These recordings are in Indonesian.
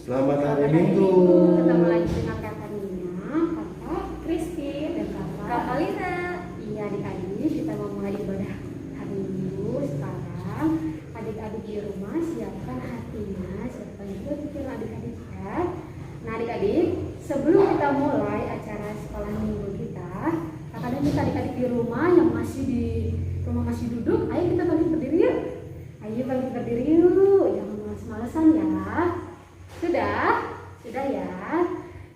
Selamat hari Selamat Minggu. Ketemu lagi dengan kakak Nina, kakak Christine, dan kakak Alina. Iya, adik-adik, kita mau mulai ibadah hari Minggu. Sekarang adik-adik di rumah siapkan hatinya, siapkan juga pikiran adik-adik ya. Nah adik-adik, sebelum kita mulai acara sekolah minggu kita, kakak minta adik-adik di rumah yang masih di rumah masih duduk, ayo kita balik berdiri yuk. Ayo balik berdiri yuk, jangan malas-malasan ya. Sudah ya.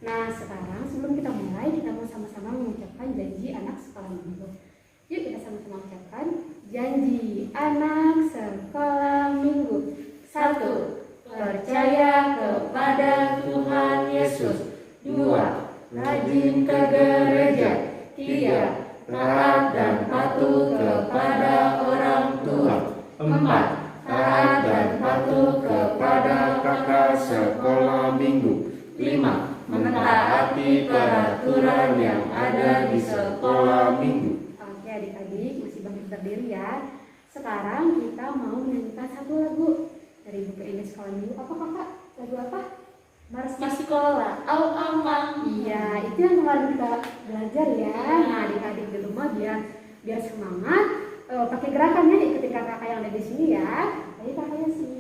Nah sekarang sebelum kita mulai, kita mau sama-sama mengucapkan janji anak sekolah minggu. Yuk kita sama-sama ucapkan janji anak sekolah minggu. 1. Percaya kepada Tuhan Yesus. 2. Rajin ke gereja. 3. Taat dan patuh kepada orang tua. 4. Taat dan patuh kepada kakak sekolah minggu. 5. Mentaati peraturan yang ada di sekolah minggu. Oke adik-adik, masih banyak berdiri ya. Sekarang kita mau menyanyikan satu lagu dari buku ini sekolah minggu. Apa kakak? Lagu apa? Mars Di sekolah, au-au-mang. Iya, itu yang kemarin kita belajar ya. Nah adik-adik di rumah biar semangat, pakai gerakannya ikuti kakak yang ada di sini ya. Ayo kakaknya sih.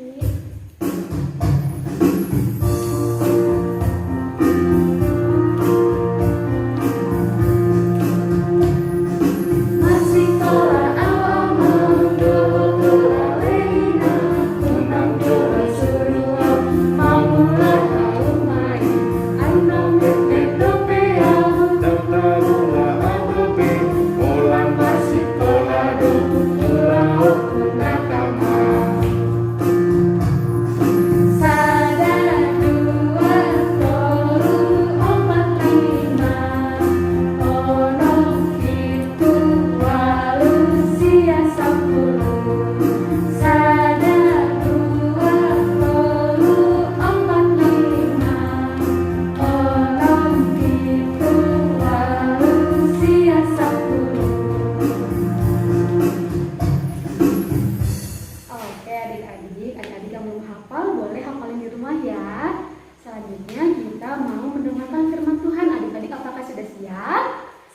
Adik-adik yang belum hafal boleh hafalin di rumah ya. Selanjutnya kita mau mendengarkan firman Tuhan. Adik-adik apakah sudah siap?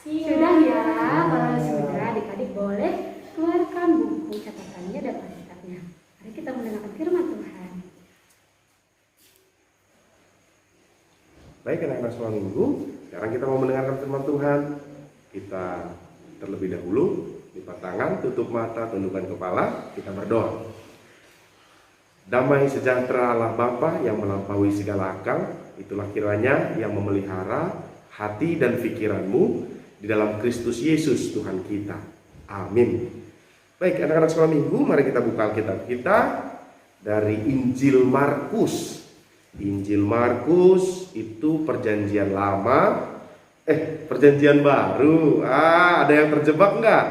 Sudah ya. Kalau sudah, adik-adik boleh keluarkan buku catatannya dan alkitabnya. Mari kita mendengarkan firman Tuhan. Baik anak-anak sekolah minggu, sekarang kita mau mendengarkan firman Tuhan. Kita terlebih dahulu lipat tangan, tutup mata, tundukkan kepala, kita berdoa. Damai sejahtera Allah Bapa yang melampaui segala akal, itulah kiranya yang memelihara hati dan pikiranmu di dalam Kristus Yesus Tuhan kita. Amin. Baik anak-anak sekolah minggu, mari kita buka Alkitab kita dari Injil Markus. Injil Markus itu perjanjian lama, perjanjian baru. Ada yang terjebak nggak?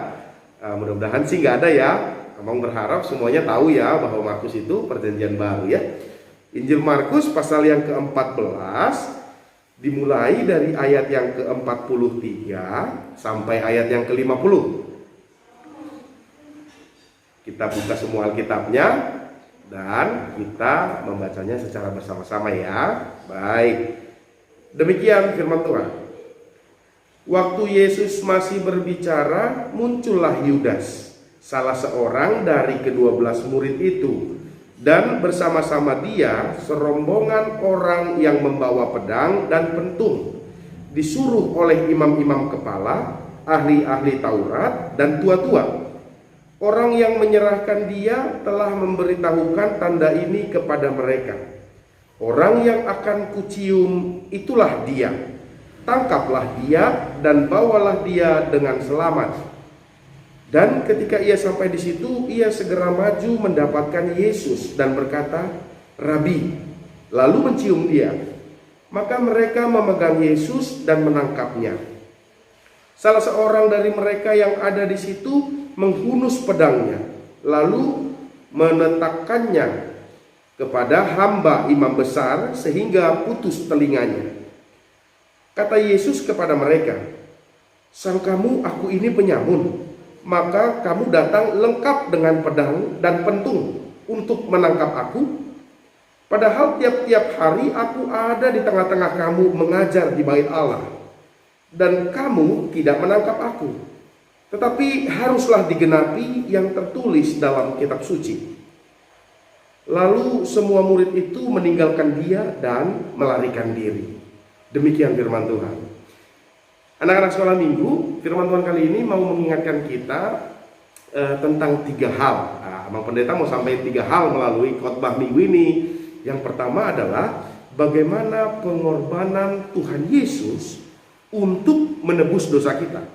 Mudah-mudahan sih nggak ada ya. Abang berharap semuanya tahu ya bahwa Markus itu perjanjian baru ya. Injil Markus pasal yang ke-14 dimulai dari ayat yang ke-43 sampai ayat yang ke-50. Kita buka semua Alkitabnya dan kita membacanya secara bersama-sama ya. Baik. Demikian firman Tuhan. Waktu Yesus masih berbicara, muncullah Yudas, salah seorang dari ke-12 murid itu, dan bersama-sama dia serombongan orang yang membawa pedang dan pentung, disuruh oleh imam-imam kepala, ahli-ahli Taurat dan tua-tua. Orang yang menyerahkan dia telah memberitahukan tanda ini kepada mereka. Orang yang akan kucium itulah dia. Tangkaplah dia dan bawalah dia dengan selamat. Dan ketika ia sampai di situ, ia segera maju mendapatkan Yesus dan berkata, "Rabi," lalu mencium dia. Maka mereka memegang Yesus dan menangkapnya. Salah seorang dari mereka yang ada di situ menghunus pedangnya, lalu menetakkannya kepada hamba imam besar sehingga putus telinganya. Kata Yesus kepada mereka, "Sangkamu aku ini penyamun? Maka kamu datang lengkap dengan pedang dan pentung untuk menangkap aku?" Padahal tiap-tiap hari aku ada di tengah-tengah kamu mengajar di bait Allah, dan kamu tidak menangkap aku. Tetapi haruslah digenapi yang tertulis dalam kitab suci. Lalu semua murid itu meninggalkan dia dan melarikan diri. Demikian firman Tuhan. Anak-anak sekolah minggu, firman Tuhan kali ini mau mengingatkan kita tentang 3 hal. Abang Pendeta mau sampaikan 3 hal melalui khotbah minggu ini. Yang pertama adalah bagaimana pengorbanan Tuhan Yesus untuk menebus dosa kita.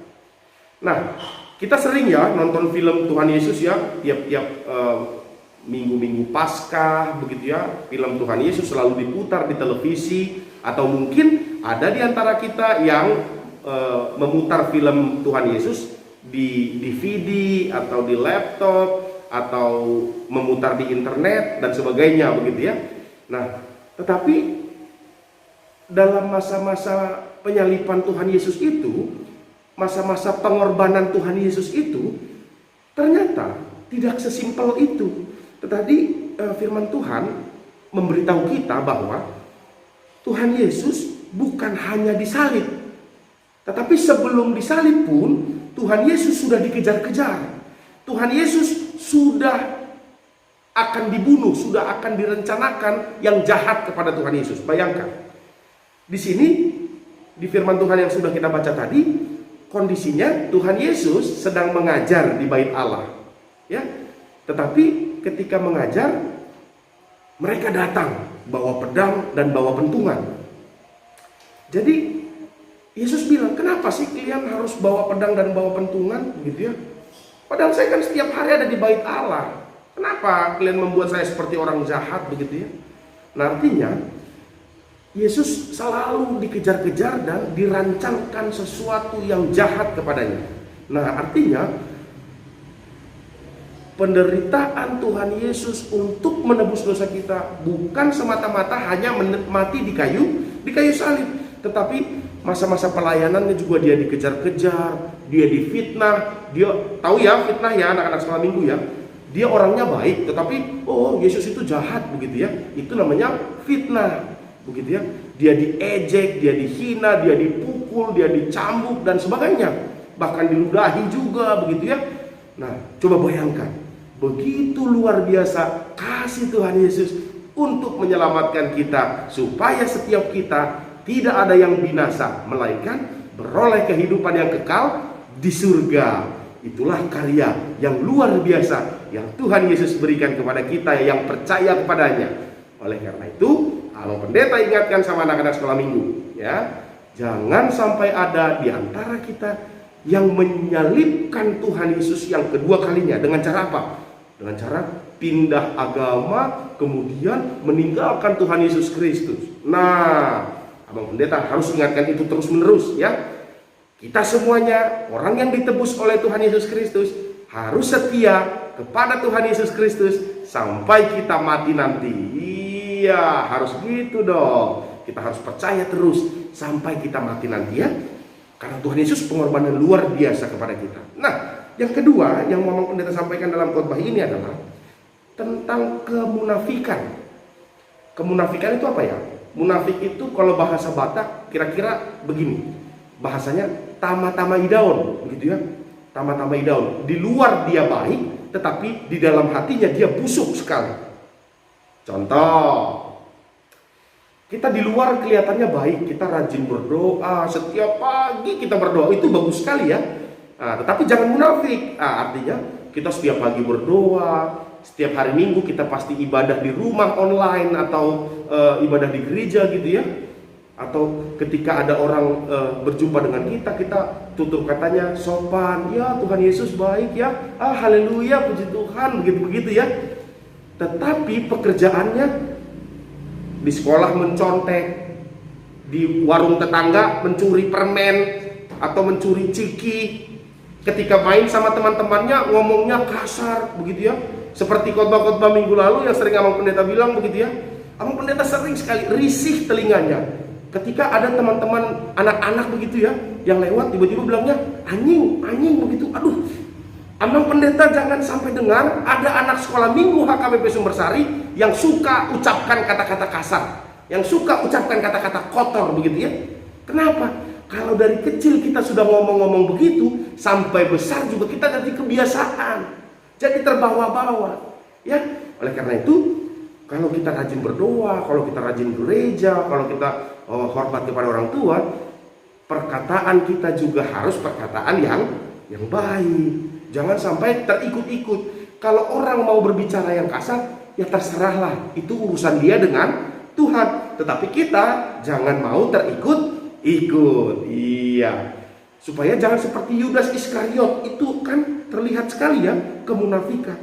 Nah, kita sering ya nonton film Tuhan Yesus ya, tiap-tiap minggu-minggu Paskah begitu ya, film Tuhan Yesus selalu diputar di televisi, atau mungkin ada di antara kita yang memutar film Tuhan Yesus di DVD atau di laptop atau memutar di internet dan sebagainya begitu ya. Nah, tetapi dalam masa-masa penyalipan Tuhan Yesus itu, masa-masa pengorbanan Tuhan Yesus itu ternyata tidak sesimpel itu. Tetapi firman Tuhan memberitahu kita bahwa Tuhan Yesus bukan hanya disalib, tetapi sebelum disalib pun Tuhan Yesus sudah dikejar-kejar. Tuhan Yesus sudah akan dibunuh, sudah akan direncanakan yang jahat kepada Tuhan Yesus. Bayangkan, di sini di firman Tuhan yang sudah kita baca tadi, kondisinya Tuhan Yesus sedang mengajar di bait Allah, ya. Tetapi ketika mengajar, mereka datang bawa pedang dan bawa pentungan. Jadi Yesus bilang, kenapa sih kalian harus bawa pedang dan bawa pentungan, gitu ya? Padahal saya kan setiap hari ada di bait Allah. Kenapa kalian membuat saya seperti orang jahat, begitu ya? Nah, artinya Yesus selalu dikejar-kejar dan dirancangkan sesuatu yang jahat kepadanya. Nah, artinya penderitaan Tuhan Yesus untuk menebus dosa kita bukan semata-mata hanya mati di kayu salib, tetapi masa-masa pelayanannya juga dia dikejar-kejar, dia difitnah. Dia tahu ya fitnah ya, anak-anak sekolah minggu ya. Dia orangnya baik, tetapi Yesus itu jahat, begitu ya. Itu namanya fitnah, begitu ya. Dia diejek, dia dihina, dia dipukul, dia dicambuk dan sebagainya. Bahkan diludahi juga, begitu ya. Nah, coba bayangkan, begitu luar biasa kasih Tuhan Yesus untuk menyelamatkan kita, supaya setiap kita tidak ada yang binasa, melainkan beroleh kehidupan yang kekal di surga. Itulah karya yang luar biasa yang Tuhan Yesus berikan kepada kita yang percaya kepadanya. Oleh karena itu, Abang Pendeta ingatkan sama anak-anak sekolah minggu, ya, jangan sampai ada di antara kita yang menyalibkan Tuhan Yesus yang kedua kalinya. Dengan cara apa? Dengan cara pindah agama, kemudian meninggalkan Tuhan Yesus Kristus. Nah, Abang Pendeta harus ingatkan itu terus-menerus ya. Kita semuanya, orang yang ditebus oleh Tuhan Yesus Kristus, harus setia kepada Tuhan Yesus Kristus sampai kita mati nanti. Iya, harus gitu dong. Kita harus percaya terus sampai kita mati nanti ya. Karena Tuhan Yesus pengorbanan luar biasa kepada kita. Nah, yang kedua yang Mama Pendeta sampaikan dalam khotbah ini adalah tentang kemunafikan. Kemunafikan itu apa ya? Munafik itu kalau bahasa Batak kira-kira begini. Bahasanya tama-tamai daun, begitu ya. Tama-tamai daun. Di luar dia baik, tetapi di dalam hatinya dia busuk sekali. Contoh, kita di luar kelihatannya baik, kita rajin berdoa, setiap pagi kita berdoa, itu bagus sekali ya. Nah, tetapi jangan munafik. Nah, artinya kita setiap pagi berdoa, setiap hari Minggu kita pasti ibadah di rumah online atau ibadah di gereja gitu ya. Atau ketika ada orang berjumpa dengan kita tutur katanya sopan, ya Tuhan Yesus baik ya, haleluya, puji Tuhan, begitu-begitu ya. Tetapi pekerjaannya di sekolah mencontek, di warung tetangga mencuri permen atau mencuri ciki, ketika main sama teman-temannya ngomongnya kasar, begitu ya. Seperti khotbah-khotbah minggu lalu yang sering Abang Pendeta bilang, begitu ya. Abang Pendeta sering sekali risih telinganya ketika ada teman-teman anak-anak begitu ya yang lewat tiba-tiba bilangnya anjing begitu. Aduh, Abang pendeta jangan sampai dengar ada anak sekolah minggu HKBP Sumbersari yang suka ucapkan kata-kata kasar, yang suka ucapkan kata-kata kotor begitu ya. Kenapa? Kalau dari kecil kita sudah ngomong-ngomong begitu, sampai besar juga kita jadi kebiasaan, jadi terbawa-bawa ya. Oleh karena itu, kalau kita rajin berdoa, kalau kita rajin gereja, kalau kita hormat kepada orang tua, perkataan kita juga harus perkataan yang baik. Jangan sampai terikut-ikut. Kalau orang mau berbicara yang kasar, ya terserahlah, itu urusan dia dengan Tuhan. Tetapi kita jangan mau terikut-ikut. Iya. Supaya jangan seperti Yudas Iskariot, itu kan terlihat sekali ya kemunafikan.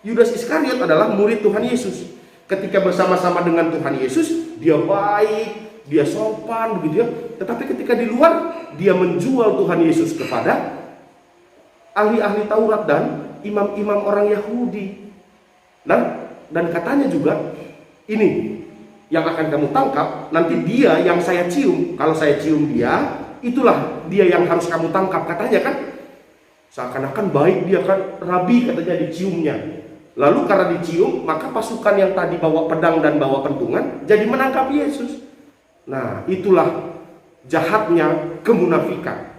Yudas Iskariot adalah murid Tuhan Yesus. Ketika bersama-sama dengan Tuhan Yesus, dia baik, dia sopan begitu ya. Tetapi ketika di luar, dia menjual Tuhan Yesus kepada ahli-ahli Taurat dan imam-imam orang Yahudi. Dan katanya juga, ini yang akan kamu tangkap, nanti dia yang saya cium. Kalau saya cium dia, itulah dia yang harus kamu tangkap. Katanya kan, seakan-akan baik dia kan, rabi katanya diciumnya. Lalu karena dicium, maka pasukan yang tadi bawa pedang dan bawa pentungan jadi menangkap Yesus. Nah, itulah jahatnya kemunafikan.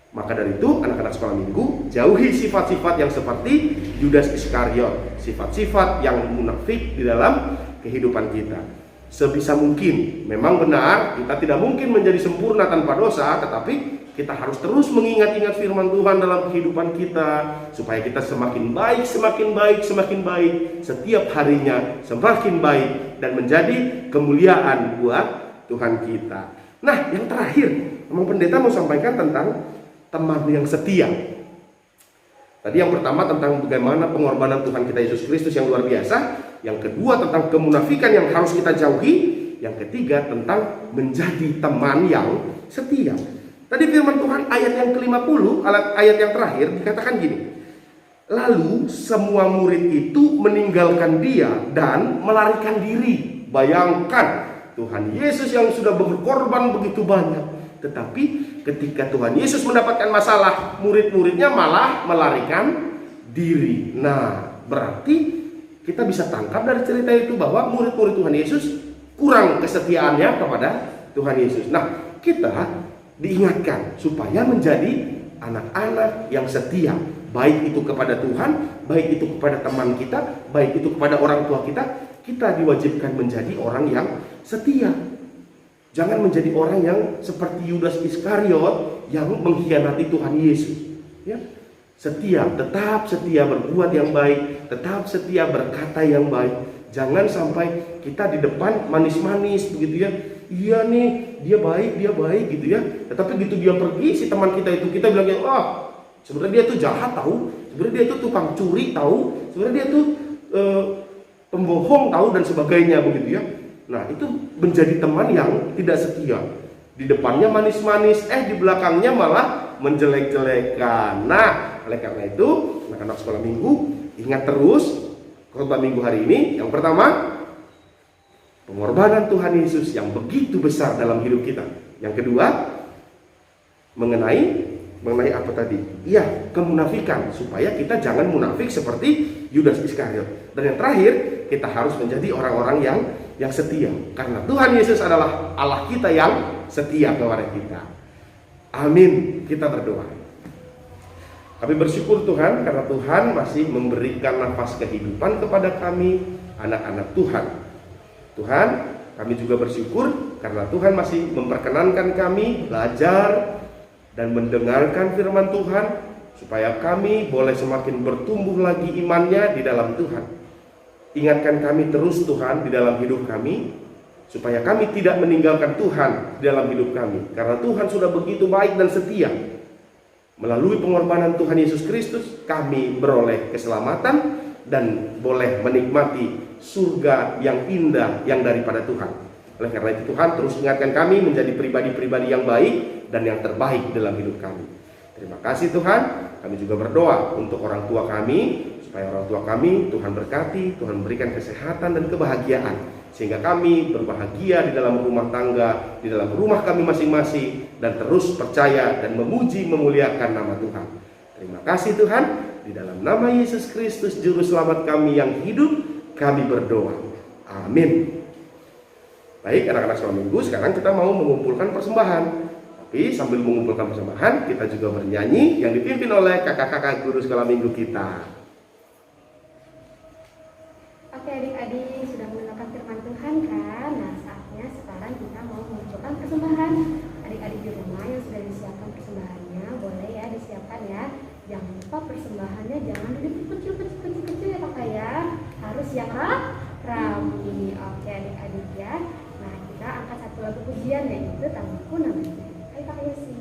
Maka dari itu, anak-anak sekolah minggu, jauhi sifat-sifat yang seperti Yudas Iskariot, sifat-sifat yang munafik di dalam kehidupan kita. Sebisa mungkin, memang benar kita tidak mungkin menjadi sempurna tanpa dosa, tetapi kita harus terus mengingat-ingat firman Tuhan dalam kehidupan kita, supaya kita semakin baik, semakin baik, semakin baik, setiap harinya semakin baik, dan menjadi kemuliaan buat Tuhan kita. Nah, yang terakhir, Abang Pendeta mau sampaikan tentang teman yang setia. Tadi yang pertama tentang bagaimana pengorbanan Tuhan kita Yesus Kristus yang luar biasa. Yang kedua tentang kemunafikan yang harus kita jauhi. Yang ketiga tentang menjadi teman yang setia. Tadi firman Tuhan ayat yang ke-50, ayat yang terakhir dikatakan gini. Lalu semua murid itu meninggalkan dia dan melarikan diri. Bayangkan, Tuhan Yesus yang sudah berkorban begitu banyak, tetapi ketika Tuhan Yesus mendapatkan masalah, murid-muridnya malah melarikan diri. Nah, berarti kita bisa tangkap dari cerita itu bahwa murid-murid Tuhan Yesus kurang kesetiaannya kepada Tuhan Yesus. Nah, kita diingatkan supaya menjadi anak-anak yang setia, baik itu kepada Tuhan, baik itu kepada teman kita, baik itu kepada orang tua kita. Kita diwajibkan menjadi orang yang setia. Jangan menjadi orang yang seperti Yudas Iskariot yang mengkhianati Tuhan Yesus. Ya. Setia, tetap setia berbuat yang baik, tetap setia berkata yang baik. Jangan sampai kita di depan manis-manis begitu ya. Iya nih, dia baik gitu ya. Tetapi gitu dia pergi, si teman kita itu, kita bilangnya, sebenarnya dia tuh jahat tahu, sebenarnya dia tuh tukang curi tahu, sebenarnya dia tuh pembohong tahu dan sebagainya begitu ya. Nah, itu menjadi teman yang tidak setia. Di depannya manis-manis, di belakangnya malah menjelek-jelekan. Nah, oleh karena itu, anak-anak sekolah minggu, ingat terus khotbah minggu hari ini. Yang pertama, pengorbanan Tuhan Yesus yang begitu besar dalam hidup kita. Yang kedua, mengenai apa tadi? Iya, kemunafikan, supaya kita jangan munafik seperti Yudas Iskariot. Dan yang terakhir, kita harus menjadi orang-orang yang setia, karena Tuhan Yesus adalah Allah kita yang setia kepada kita. Amin. Kita berdoa. Kami bersyukur Tuhan, karena Tuhan masih memberikan nafas kehidupan kepada kami, anak-anak Tuhan. Tuhan, kami juga bersyukur karena Tuhan masih memperkenankan kami belajar dan mendengarkan firman Tuhan, supaya kami boleh semakin bertumbuh lagi imannya di dalam Tuhan. Ingatkan kami terus Tuhan di dalam hidup kami, supaya kami tidak meninggalkan Tuhan di dalam hidup kami, karena Tuhan sudah begitu baik dan setia. Melalui pengorbanan Tuhan Yesus Kristus, kami beroleh keselamatan dan boleh menikmati surga yang indah yang daripada Tuhan. Oleh karena itu Tuhan terus ingatkan kami menjadi pribadi-pribadi yang baik dan yang terbaik dalam hidup kami. Terima kasih Tuhan. Kami juga berdoa untuk orang tua kami, supaya orang tua kami Tuhan berkati, Tuhan berikan kesehatan dan kebahagiaan, sehingga kami berbahagia di dalam rumah tangga, di dalam rumah kami masing-masing, dan terus percaya dan memuji memuliakan nama Tuhan. Terima kasih Tuhan, di dalam nama Yesus Kristus Juru Selamat kami yang hidup, kami berdoa. Amin. Baik anak-anak sekolah minggu, sekarang kita mau mengumpulkan persembahan. Tapi sambil mengumpulkan persembahan, kita juga bernyanyi yang dipimpin oleh kakak-kakak guru sekolah minggu kita. Oke adik-adik, sudah mendengarkan firman Tuhan kan? Nah saatnya sekarang kita mau mengumpulkan persembahan. Adik-adik di rumah yang sudah disiapkan persembahannya, boleh ya disiapkan ya. Jangan lupa persembahannya jangan kecil-kecil ya kakak ya. Harus yang rapi. Oke adik-adik ya. Nah kita angkat satu lagu pujian yaitu Tanganku Namanya. Ayo kakak Yesi.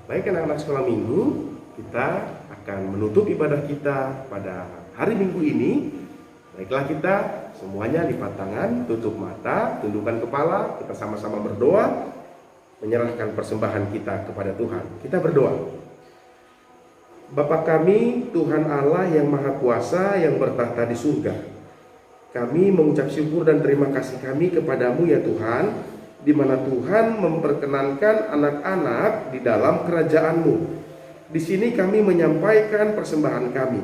Baik anak-anak sekolah minggu, kita akan menutup ibadah kita pada hari Minggu ini. Baiklah kita semuanya lipat tangan, tutup mata, tundukkan kepala, kita sama-sama berdoa, menyerahkan persembahan kita kepada Tuhan. Kita berdoa. Bapa kami, Tuhan Allah yang Maha Kuasa yang bertahta di surga. Kami mengucap syukur dan terima kasih kami kepadamu ya Tuhan, di mana Tuhan memperkenankan anak-anak di dalam kerajaan-Mu. Di sini kami menyampaikan persembahan kami.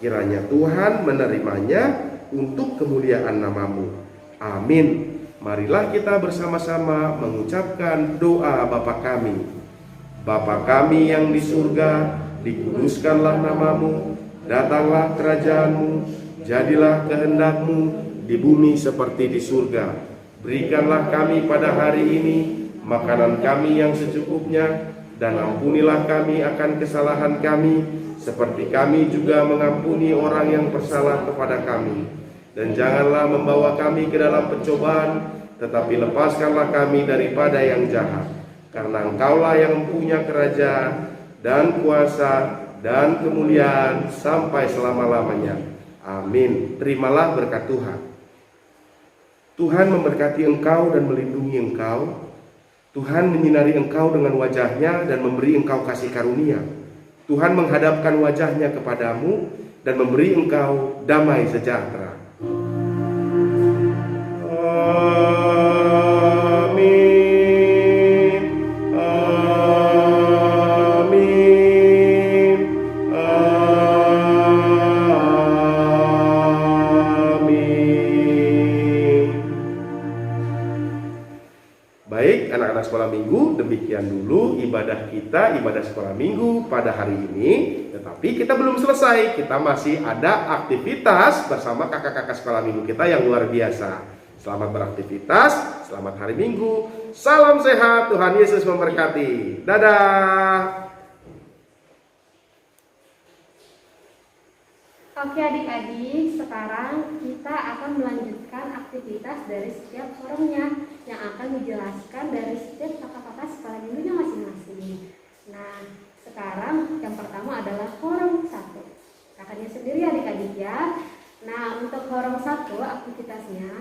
Kiranya Tuhan menerimanya untuk kemuliaan nama-Mu. Amin. Marilah kita bersama-sama mengucapkan doa Bapa kami. Bapa kami yang di surga, dikuduskanlah nama-Mu, datanglah kerajaan-Mu, jadilah kehendak-Mu di bumi seperti di surga. Berikanlah kami pada hari ini makanan kami yang secukupnya, dan ampunilah kami akan kesalahan kami, seperti kami juga mengampuni orang yang bersalah kepada kami. Dan janganlah membawa kami ke dalam pencobaan, tetapi lepaskanlah kami daripada yang jahat. Karena Engkaulah yang punya kerajaan dan kuasa dan kemuliaan sampai selama-lamanya. Amin. Terimalah berkat Tuhan. Tuhan memberkati engkau dan melindungi engkau. Tuhan menyinari engkau dengan wajahnya dan memberi engkau kasih karunia. Tuhan menghadapkan wajahnya kepadamu dan memberi engkau damai sejahtera. Amin. Amin. Baik anak-anak sekolah minggu, demikian dulu ibadah kita, ibadah sekolah minggu pada hari ini. Tetapi kita belum selesai, kita masih ada aktivitas bersama kakak-kakak sekolah minggu kita yang luar biasa. Selamat beraktivitas, selamat hari Minggu, salam sehat, Tuhan Yesus memberkati. Dadah. Oke adik-adik, sekarang kita akan melanjutkan aktivitas dari setiap forumnya yang akan dijelaskan dari setiap kakak-kakak sekolah minggunya masing-masing. Nah, sekarang yang pertama adalah forum 1. Kakaknya sendiri adik-adik ya. Nah, untuk forum 1 aktivitasnya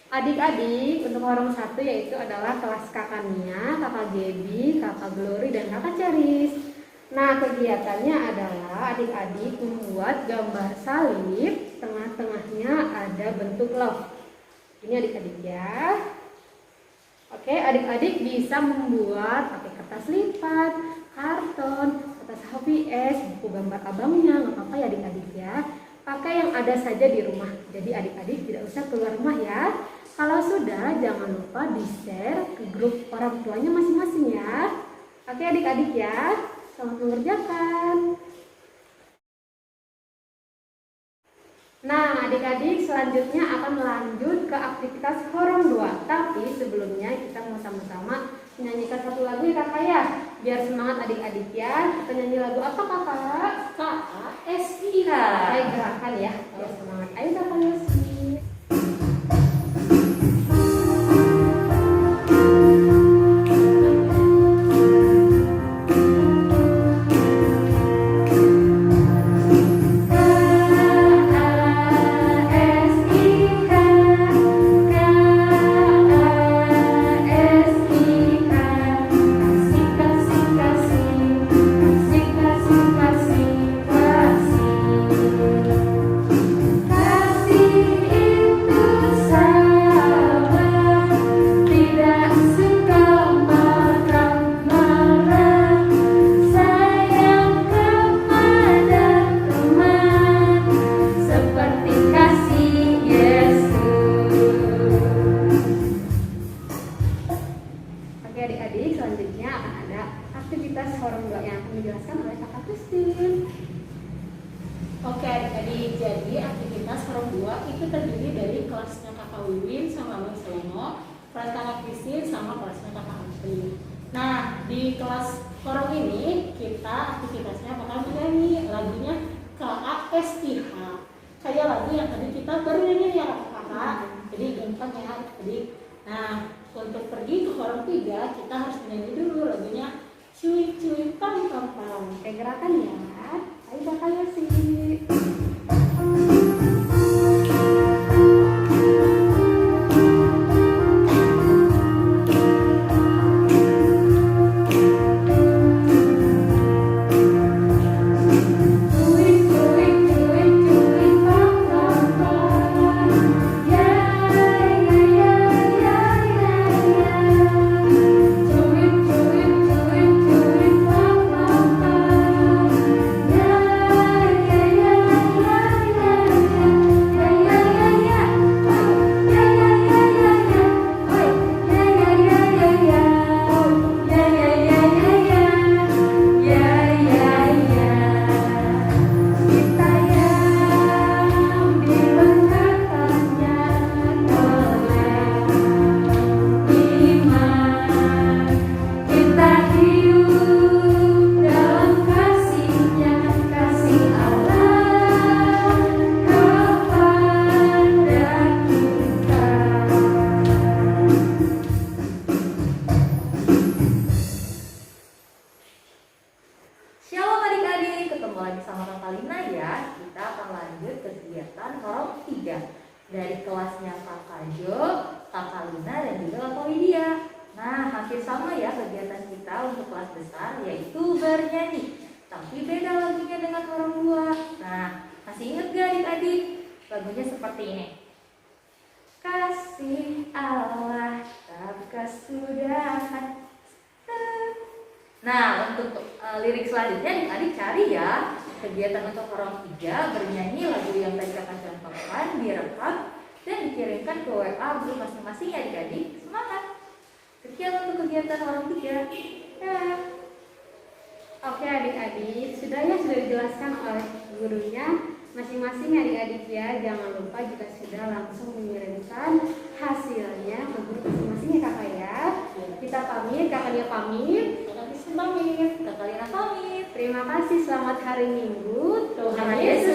adik-adik untuk forum 1 yaitu adalah kelas kakak Nia, kakak Gaby, kakak Glory, dan kakak Ceris. Nah, kegiatannya adalah adik-adik membuat gambar salib, tengah-tengahnya ada bentuk love. Ini adik-adik ya. Oke, adik-adik bisa membuat pakai kertas lipat, karton, kertas HVS, buku gambar abangnya, nggak apa-apa ya adik-adik ya. Pakai yang ada saja di rumah. Jadi adik-adik tidak usah keluar rumah ya. Kalau sudah, jangan lupa di-share ke grup orang tuanya masing-masing ya. Oke adik-adik ya, selamat mengerjakan. Nah, adik-adik selanjutnya akan melanjut ke aktivitas horong 2. Tapi sebelumnya kita mau sama-sama menyanyikan satu lagu ya kakak ya. Biar semangat adik-adik ya. Kita nyanyi lagu apa kakak? KASIH. Ayo gerakan ya, biar semangat. Ayo kakak Yosi. Oke adik-adik, selanjutnya akan ada aktivitas horong 2 yang akan dijelaskan oleh kakak Christine. Oke adik-adik, jadi aktivitas horong 2 itu terdiri dari kelasnya kakak Wiwin sama Bang Seleno, kelas kakak Christine sama kelasnya kakak Amri. Nah, di kelas horong ini kita aktivitasnya bakal menyanyi lagunya KASIH. Kayak lagu yang tadi kita baru nyanyi ya kakak. Jadi gampang ya adik. Nah, untuk pergi ke horong 3 kita harus menyanyi dulu lagunya cuy cuy pam pam pam. Oke, gerakan ya. Ayo kakak Yosi. Shalom adik-adik, ketemu lagi sama Kak Lina ya. Kita akan lanjut kegiatan horong 3 dari kelasnya Kakak Jo, Kakak Lina dan juga Kakak Widya. Nah, hampir sama ya kegiatan kita untuk kelas besar, yaitu bernyanyi. Tapi beda lagunya dengan horong 2. Nah, masih ingat gak adik-adik? Lagunya seperti ini. Kasih Allah tak kesudahan. Nah, untuk lirik selanjutnya adik-adik cari ya. Kegiatan untuk horong 3 bernyanyi lagu yang tadi kakak contohkan, direkam dan dikirimkan ke WA grup masing-masing ya adik-adik. Semangat! Sekian untuk kegiatan horong 3. Ya. Oke adik-adik, sudah dijelaskan oleh gurunya masing-masing adik-adik ya. Jangan lupa jika sudah langsung mengirimkan hasilnya ke guru masing-masing ya kakak ya. Kita pamit, kakak dia pamit. Kakak Lina pamit. Terima kasih, selamat hari Minggu. Tuhan Yesus